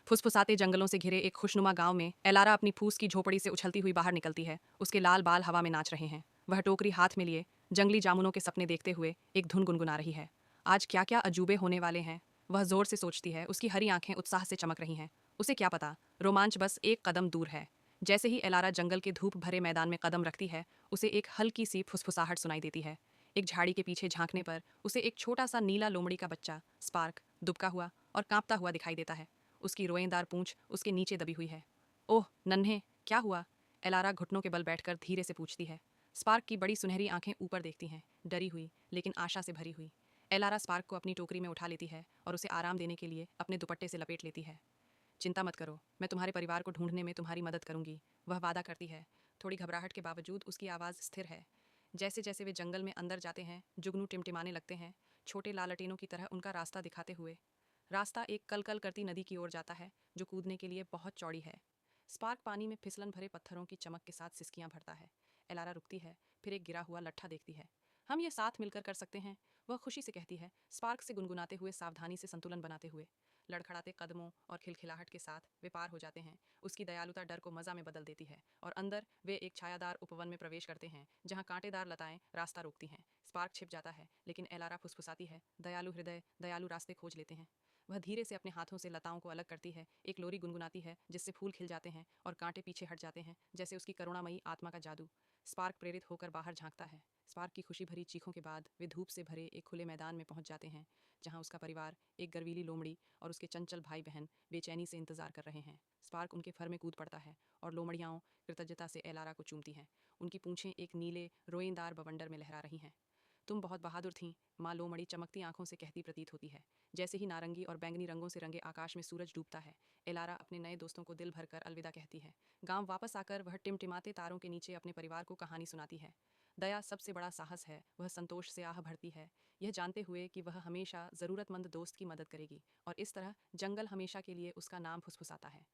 फुसफुसाते जंगलों से घिरे एक खुशनुमा गांव में एलारा अपनी फूस की झोपड़ी से उछलती हुई बाहर निकलती है। उसके लाल बाल हवा में नाच रहे हैं। वह टोकरी हाथ में लिए जंगली जामुनों के सपने देखते हुए एक धुन गुनगुना रही है। आज क्या क्या अजूबे होने वाले हैं, वह जोर से सोचती है। उसकी हरी आंखें उत्साह से चमक रही हैं। उसे क्या पता, रोमांच बस एक कदम दूर है। जैसे ही एलारा जंगल के धूप भरे मैदान में कदम रखती है, उसे एक हल्की सी फुसफुसाहट सुनाई देती है। एक झाड़ी के पीछे झांकने पर उसे एक छोटा सा नीला लोमड़ी का बच्चा स्पार्क दुबका हुआ और कांपता हुआ दिखाई देता है। उसकी रोएंदार पूंछ उसके नीचे दबी हुई है। ओह नन्हे, क्या हुआ? एलारा घुटनों के बल बैठकर धीरे से पूछती है। स्पार्क की बड़ी सुनहरी आंखें ऊपर देखती हैं, डरी हुई लेकिन आशा से भरी हुई। एलारा स्पार्क को अपनी टोकरी में उठा लेती है और उसे आराम देने के लिए अपने दुपट्टे से लपेट लेती है। चिंता मत करो, मैं तुम्हारे परिवार को ढूंढने में तुम्हारी मदद करूंगी, वह वादा करती है। थोड़ी घबराहट के बावजूद उसकी आवाज़ स्थिर है। जैसे जैसे वे जंगल में अंदर जाते हैं, जुगनू टिमटिमाने लगते हैं, छोटे लालटेनों की तरह उनका रास्ता दिखाते हुए। रास्ता एक कल कल करती नदी की ओर जाता है, जो कूदने के लिए बहुत चौड़ी है। स्पार्क पानी में फिसलन भरे पत्थरों की चमक के साथ सिसकियां भरता है। एलारा रुकती है, फिर एक गिरा हुआ लट्ठा देखती है। हम ये साथ मिलकर कर सकते हैं, वह खुशी से कहती है, स्पार्क से गुनगुनाते हुए, सावधानी से संतुलन बनाते हुए। लड़खड़ाते कदमों और खिलखिलाहट के साथ वे पार हो जाते हैं। उसकी दयालुता डर को मजा में बदल देती है और अंदर वे एक छायादार उपवन में प्रवेश करते हैं, जहां कांटेदार लताएं रास्ता रोकती हैं। स्पार्क छिप जाता है, लेकिन एलारा फुसफुसाती है, दयालु हृदय दयालु रास्ते खोज लेते हैं। वह धीरे से अपने हाथों से लताओं को अलग करती है, एक लोरी गुनगुनाती है जिससे फूल खिल जाते हैं और कांटे पीछे हट जाते हैं, जैसे उसकी करुणामयी आत्मा का जादू। स्पार्क प्रेरित होकर बाहर झांकता है। स्पार्क की खुशी भरी चीखों के बाद वे धूप से भरे एक खुले मैदान में पहुंच जाते हैं, जहां उसका परिवार, एक गर्वीली लोमड़ी और उसके चंचल भाई बहन बेचैनी से इंतजार कर रहे हैं। स्पार्क उनके फर में कूद पड़ता है और लोमड़ियाओं कृतज्ञता से एलारा को चूमती हैं। उनकी पूंछें एक नीले रोएंदार बवंडर में लहरा रही हैं। तुम बहुत बहादुर थीं, माँ लोमड़ी चमकती आंखों से कहती प्रतीत होती है। जैसे ही नारंगी और बैंगनी रंगों से रंगे आकाश में सूरज डूबता है, एलारा अपने नए दोस्तों को दिल भरकर अलविदा कहती है। गांव वापस आकर वह टिमटिमाते तारों के नीचे अपने परिवार को कहानी सुनाती है। दया सबसे बड़ा साहस है, वह संतोष से आह भरती है, यह जानते हुए कि वह हमेशा ज़रूरतमंद दोस्त की मदद करेगी और इस तरह जंगल हमेशा के लिए उसका नाम फुसफुसाता है।